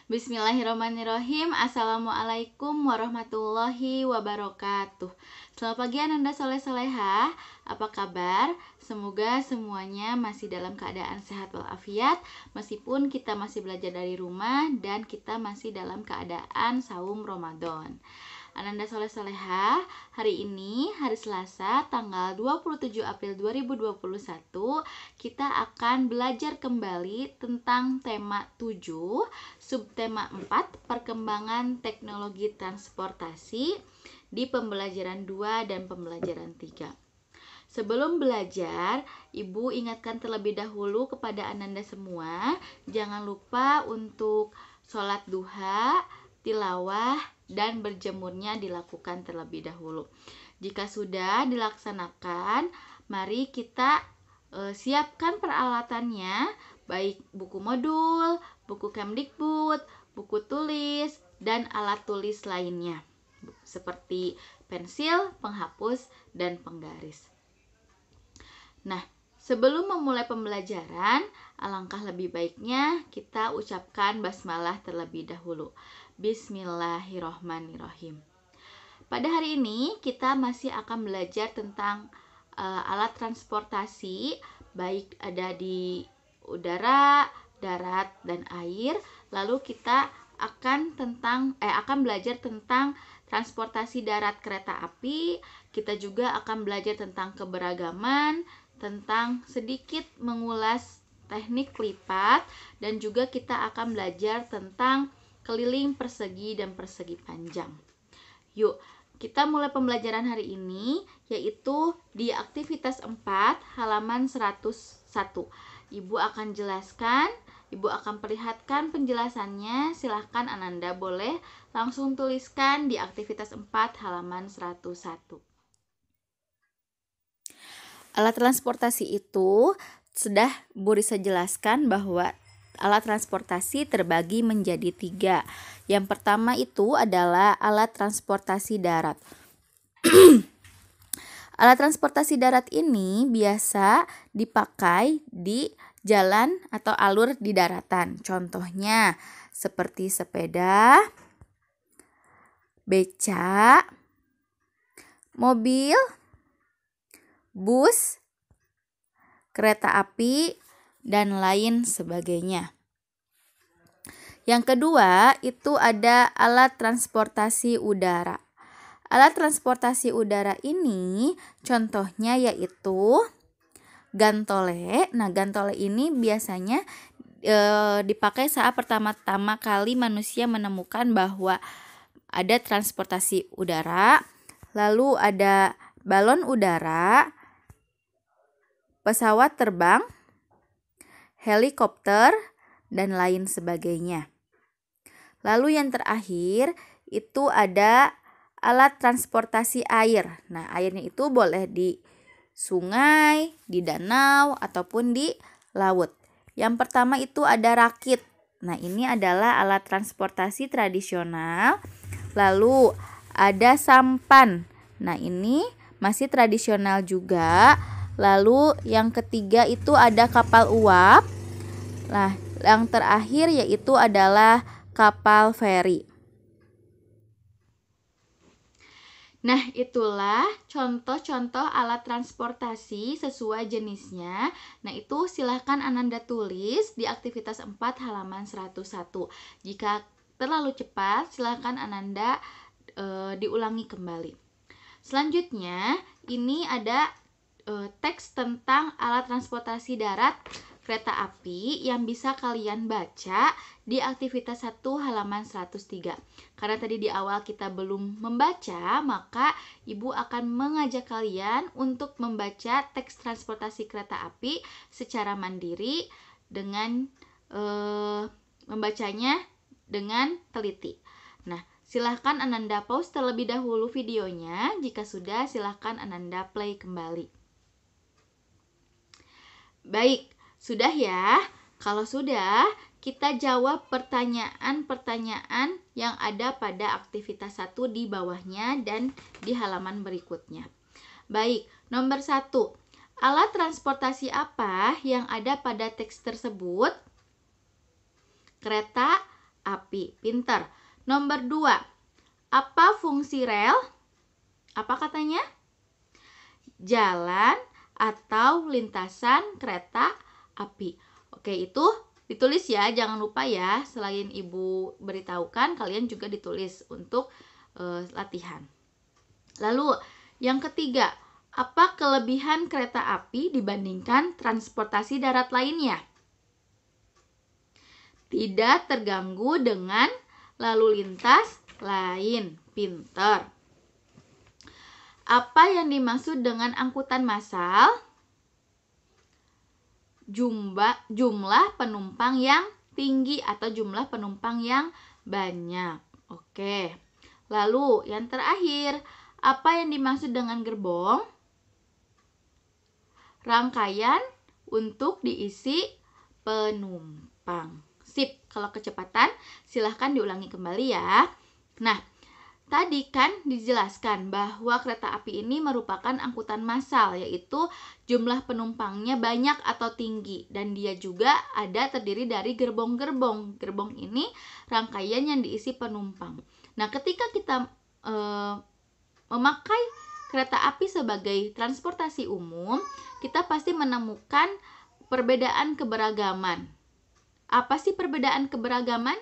Bismillahirrahmanirrahim. Assalamualaikum warahmatullahi wabarakatuh. Selamat pagi Ananda Soleh Solehah. Apa kabar? Semoga semuanya masih dalam keadaan sehat walafiat, meskipun kita masih belajar dari rumah dan kita masih dalam keadaan saum Ramadan. Ananda Soleh Solehah, hari ini hari Selasa tanggal 27 April 2021 kita akan belajar kembali tentang tema 7, subtema 4, perkembangan teknologi transportasi di pembelajaran 2 dan pembelajaran 3. Sebelum belajar, Ibu ingatkan terlebih dahulu kepada Ananda semua, jangan lupa untuk sholat duha, tilawah, dan berjemurnya dilakukan terlebih dahulu. Jika sudah dilaksanakan, mari kita siapkan peralatannya, baik buku modul, buku Kemdikbud, buku tulis, dan alat tulis lainnya, seperti pensil, penghapus, dan penggaris. Nah, sebelum memulai pembelajaran, alangkah lebih baiknya kita ucapkan basmalah terlebih dahulu. Bismillahirrohmanirrohim. Pada hari ini kita masih akan belajar tentang alat transportasi, baik ada di udara, darat, dan air. Lalu kita akan belajar tentang transportasi darat kereta api. Kita juga akan belajar tentang keberagaman, tentang sedikit mengulas teknik lipat, dan juga kita akan belajar tentang keliling persegi dan persegi panjang. Yuk, kita mulai pembelajaran hari ini, yaitu di aktivitas 4 halaman 101. Ibu akan jelaskan, Ibu akan perlihatkan penjelasannya. Silahkan Ananda boleh langsung tuliskan di aktivitas 4 halaman 101. Alat transportasi itu sudah Bu Risa jelaskan bahwa alat transportasi terbagi menjadi 3. Yang pertama itu adalah alat transportasi darat. Alat transportasi darat ini biasa dipakai di jalan atau alur di daratan. Contohnya seperti sepeda, beca, mobil, bus, kereta api, dan lain sebagainya. Yang kedua itu ada alat transportasi udara. Alat transportasi udara ini contohnya yaitu gantole. Nah, gantole ini biasanya dipakai saat pertama-tama kali manusia menemukan bahwa ada transportasi udara, lalu ada balon udara, pesawat terbang, helikopter, dan lain sebagainya. Lalu yang terakhir itu ada alat transportasi air. Nah, airnya itu boleh di sungai, di danau, ataupun di laut. Yang pertama itu ada rakit. Nah, ini adalah alat transportasi tradisional. Lalu ada sampan. Nah, ini masih tradisional juga. Lalu yang ketiga itu ada kapal uap. Nah, yang terakhir yaitu adalah kapal feri. Nah, itulah contoh-contoh alat transportasi sesuai jenisnya. Nah, itu silahkan Ananda tulis di aktivitas 4 halaman 101. Jika terlalu cepat, silahkan Ananda diulangi kembali. Selanjutnya, ini ada teks tentang alat transportasi darat kereta api yang bisa kalian baca di aktivitas 1 halaman 103. Karena tadi di awal kita belum membaca, maka Ibu akan mengajak kalian untuk membaca teks transportasi kereta api secara mandiri dengan membacanya dengan teliti. Nah, silahkan Ananda pause terlebih dahulu videonya. Jika sudah, silahkan Ananda play kembali. Baik, sudah ya? Kalau sudah, kita jawab pertanyaan-pertanyaan yang ada pada aktivitas 1 di bawahnya dan di halaman berikutnya. Baik, nomor 1. Alat transportasi apa yang ada pada teks tersebut? Kereta api. Pinter. Nomor 2. Apa fungsi rel? Apa katanya? Jalan atau lintasan kereta api. Oke, itu ditulis ya, jangan lupa ya. Selain Ibu beritahukan, kalian juga ditulis untuk latihan. Lalu, yang ketiga, apa kelebihan kereta api dibandingkan transportasi darat lainnya? Tidak terganggu dengan lalu lintas lain. Pinter. Apa yang dimaksud dengan angkutan massal? Jumlah penumpang yang tinggi atau jumlah penumpang yang banyak. Oke. Lalu yang terakhir, apa yang dimaksud dengan gerbong? Rangkaian untuk diisi penumpang. Sip, kalau kecepatan silahkan diulangi kembali ya. Nah, tadi kan dijelaskan bahwa kereta api ini merupakan angkutan massal, yaitu jumlah penumpangnya banyak atau tinggi, dan dia juga ada terdiri dari gerbong-gerbong. Gerbong ini rangkaian yang diisi penumpang. Nah, ketika kita memakai kereta api sebagai transportasi umum, kita pasti menemukan perbedaan keberagaman. Apa sih perbedaan keberagaman?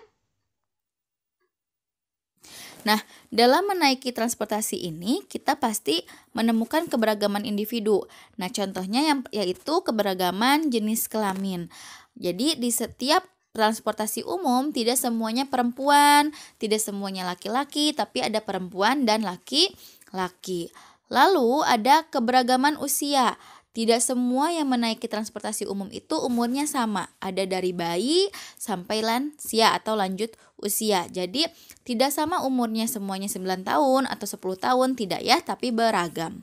Nah, dalam menaiki transportasi ini, kita pasti menemukan keberagaman individu. Nah, contohnya yaitu keberagaman jenis kelamin. Jadi, di setiap transportasi umum, tidak semuanya perempuan, tidak semuanya laki-laki, tapi ada perempuan dan laki-laki. Lalu, ada keberagaman usia. Tidak semua yang menaiki transportasi umum itu umurnya sama. Ada dari bayi sampai lansia atau lanjut usia. Jadi tidak sama umurnya semuanya 9 tahun atau 10 tahun, tidak ya, tapi beragam.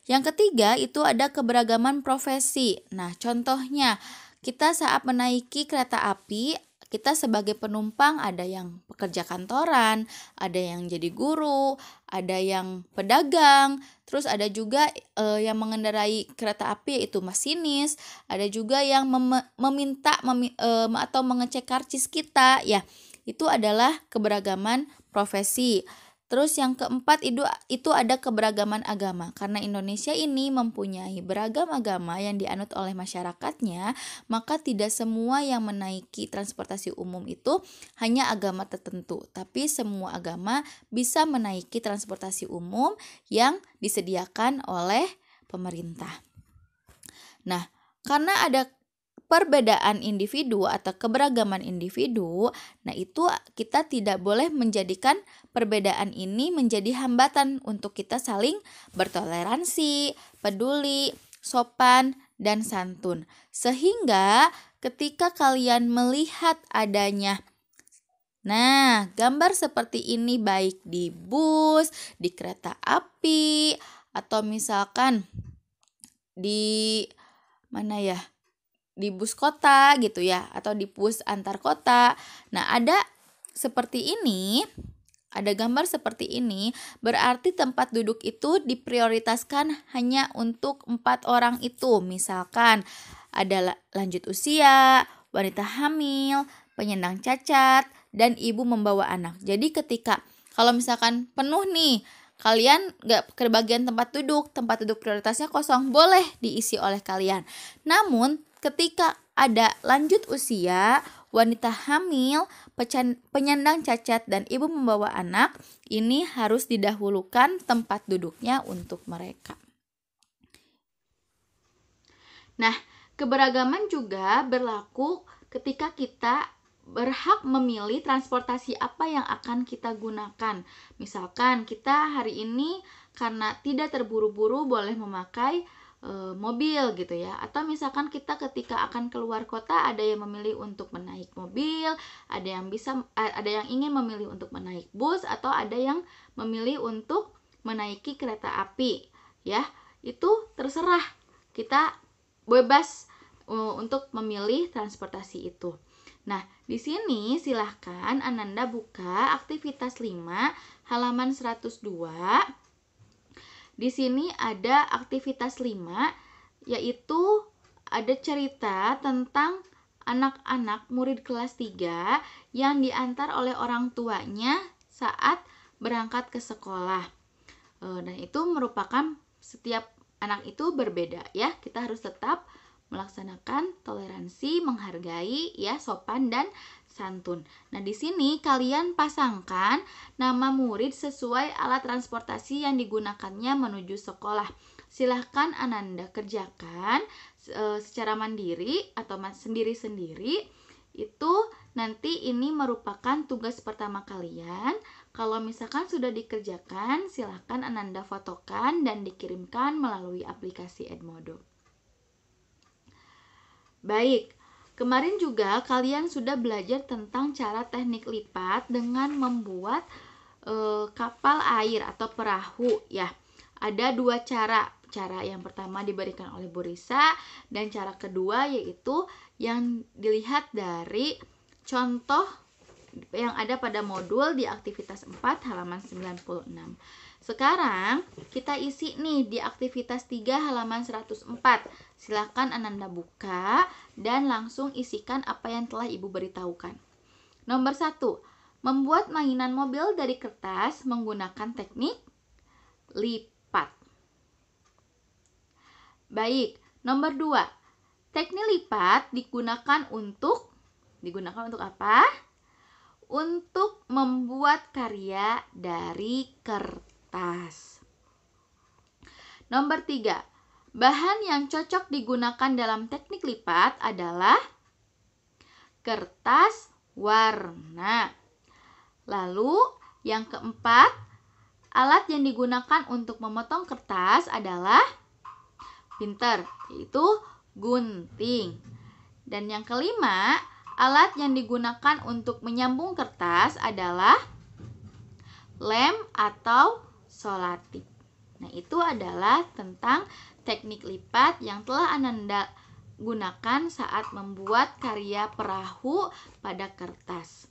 Yang ketiga itu ada keberagaman profesi. Nah, contohnya kita saat menaiki kereta api, kita sebagai penumpang ada yang pekerja kantoran, ada yang jadi guru, ada yang pedagang, terus ada juga yang mengendarai kereta api yaitu masinis, ada juga yang meminta atau mengecek karcis kita, ya itu adalah keberagaman profesi. Terus yang keempat itu ada keberagaman agama. Karena Indonesia ini mempunyai beragam agama yang dianut oleh masyarakatnya, maka tidak semua yang menaiki transportasi umum itu hanya agama tertentu, tapi semua agama bisa menaiki transportasi umum yang disediakan oleh pemerintah. Nah, karena ada perbedaan individu atau keberagaman individu, nah itu kita tidak boleh menjadikan perbedaan ini menjadi hambatan untuk kita saling bertoleransi, peduli, sopan, dan santun. Sehingga ketika kalian melihat adanya gambar seperti ini baik di bus, di kereta api, atau misalkan di di bus kota gitu ya, atau di bus antar kota. Nah, ada seperti ini, ada gambar seperti ini, berarti tempat duduk itu diprioritaskan hanya untuk 4 orang itu. Misalkan ada lanjut usia, wanita hamil, penyandang cacat, dan ibu membawa anak. Jadi kalau misalkan penuh nih, kalian gak kebagian tempat duduk prioritasnya kosong, boleh diisi oleh kalian. Namun ketika ada lanjut usia, wanita hamil, penyandang cacat, dan ibu membawa anak, ini harus didahulukan tempat duduknya untuk mereka. Nah, keberagaman juga berlaku ketika kita berhak memilih transportasi apa yang akan kita gunakan. Misalkan kita hari ini karena tidak terburu-buru boleh memakai mobil gitu ya, atau misalkan kita ketika akan keluar kota ada yang memilih untuk menaik mobil, ada yang ingin memilih untuk menaik bus, atau ada yang memilih untuk menaiki kereta api, ya itu terserah, kita bebas untuk memilih transportasi itu. Nah, di sini silahkan Ananda buka aktivitas 5 halaman 102. Di sini ada aktivitas 5, yaitu ada cerita tentang anak-anak murid kelas 3 yang diantar oleh orang tuanya saat berangkat ke sekolah. Dan itu merupakan setiap anak itu berbeda ya. Kita harus tetap melaksanakan toleransi, menghargai ya, sopan dan santun. Nah, di sini kalian pasangkan nama murid sesuai alat transportasi yang digunakannya menuju sekolah. Silahkan Ananda kerjakan secara mandiri atau sendiri-sendiri. Itu nanti ini merupakan tugas pertama kalian. Kalau misalkan sudah dikerjakan, silahkan Ananda fotokan dan dikirimkan melalui aplikasi Edmodo. Baik, kemarin juga kalian sudah belajar tentang cara teknik lipat dengan membuat kapal air atau perahu ya. Ada dua cara. Cara yang pertama diberikan oleh Bu Risa dan cara kedua yaitu yang dilihat dari contoh yang ada pada modul di aktivitas 4 halaman 96. Sekarang kita isi nih di aktivitas 3 halaman 104. Silakan Ananda buka dan langsung isikan apa yang telah Ibu beritahukan. Nomor 1, membuat mainan mobil dari kertas menggunakan teknik lipat. Baik, nomor 2, teknik lipat digunakan untuk apa? Untuk membuat karya dari kertas. Nomor 3, bahan yang cocok digunakan dalam teknik lipat adalah kertas warna. Lalu yang keempat, alat yang digunakan untuk memotong kertas adalah pinter, yaitu gunting. Dan yang kelima, alat yang digunakan untuk menyambung kertas adalah lem atau solatip. Nah, itu adalah tentang teknik lipat yang telah Ananda gunakan saat membuat karya perahu pada kertas.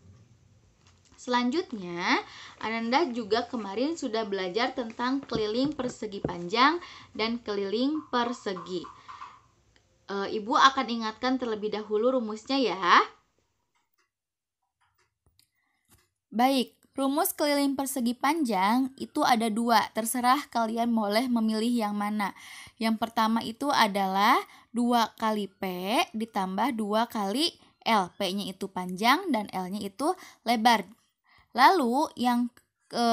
Selanjutnya, Ananda juga kemarin sudah belajar tentang keliling persegi panjang dan keliling persegi. Ibu akan ingatkan terlebih dahulu rumusnya ya. Baik, rumus keliling persegi panjang itu ada 2. Terserah kalian boleh memilih yang mana. Yang pertama itu adalah 2 kali P ditambah 2 kali L. P-nya itu panjang dan L-nya itu lebar. Lalu yang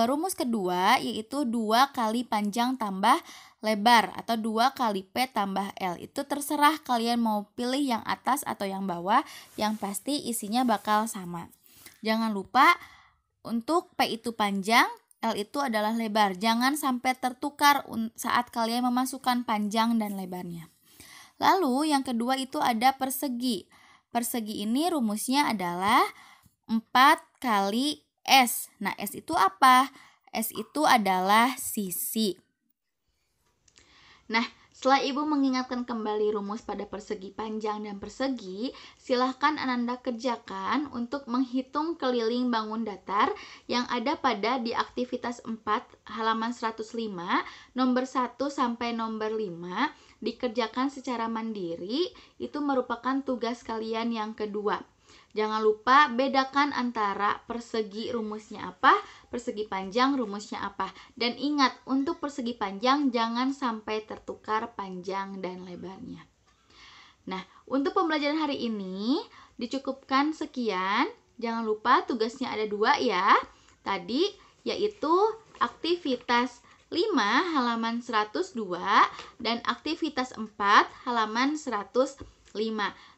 rumus kedua yaitu 2 kali panjang tambah lebar atau 2 kali P tambah L. Itu terserah kalian mau pilih yang atas atau yang bawah, yang pasti isinya bakal sama. Jangan lupa untuk P itu panjang, L itu adalah lebar. Jangan sampai tertukar saat kalian memasukkan panjang dan lebarnya. Lalu yang kedua itu ada persegi. Persegi ini rumusnya adalah 4 kali S. Nah, S itu apa? S itu adalah sisi. Nah, setelah Ibu mengingatkan kembali rumus pada persegi panjang dan persegi, silahkan Ananda kerjakan untuk menghitung keliling bangun datar yang ada pada di aktivitas 4 halaman 105, nomor 1 sampai nomor 5, dikerjakan secara mandiri. Itu merupakan tugas kalian yang kedua. Jangan lupa bedakan antara persegi rumusnya apa, persegi panjang rumusnya apa. Dan ingat, untuk persegi panjang jangan sampai tertukar panjang dan lebarnya. Nah, untuk pembelajaran hari ini dicukupkan sekian. Jangan lupa tugasnya ada 2 ya. Tadi yaitu aktivitas 5 halaman 102 dan aktivitas 4 halaman 105.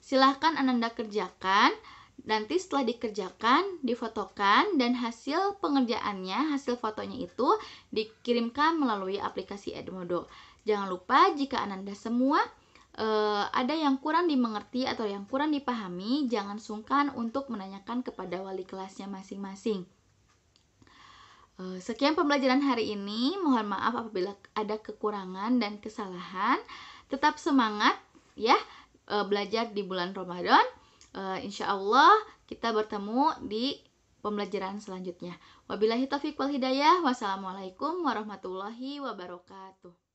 Silahkan Ananda kerjakan. Nanti setelah dikerjakan, difotokan, dan hasil pengerjaannya, hasil fotonya itu dikirimkan melalui aplikasi Edmodo. Jangan lupa jika Ananda semua ada yang kurang dimengerti atau yang kurang dipahami, jangan sungkan untuk menanyakan kepada wali kelasnya masing-masing. Sekian pembelajaran hari ini. Mohon maaf apabila ada kekurangan dan kesalahan. Tetap semangat ya belajar di bulan Ramadan. Insya Allah kita bertemu di pembelajaran selanjutnya. Wabillahi taufiq wal hidayah. Wassalamualaikum warahmatullahi wabarakatuh.